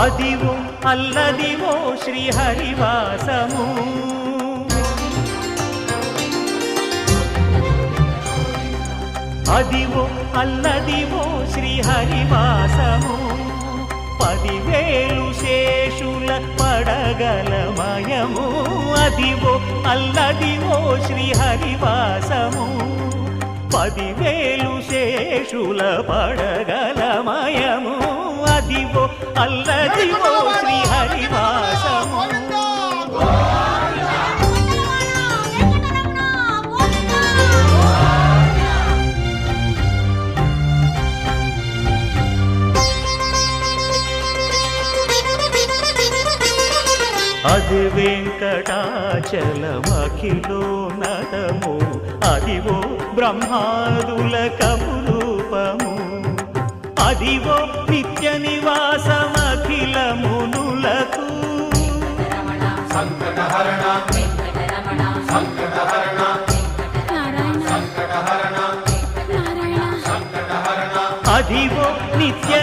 అదివో అల్లదివో శ్రీహరివాసము అదివో అల్లదివో శ్రీహరివాసము 10,000 శేషుల పడగలమయము అదివో అల్లదివో శ్రీహరివాసము 10,000 శేషుల పడగలమయము అదివో అల్లదివో శ్రీహరివాసము అది వెంకటాచలమఖిలోన్నతము అదివో బ్రహ్మాదుల కపురూపము అదివో నిత్య నివాసమఖిల మునులకు సంకటహరణ సంకటహరణ సంకటహరణ అదివో నిత్య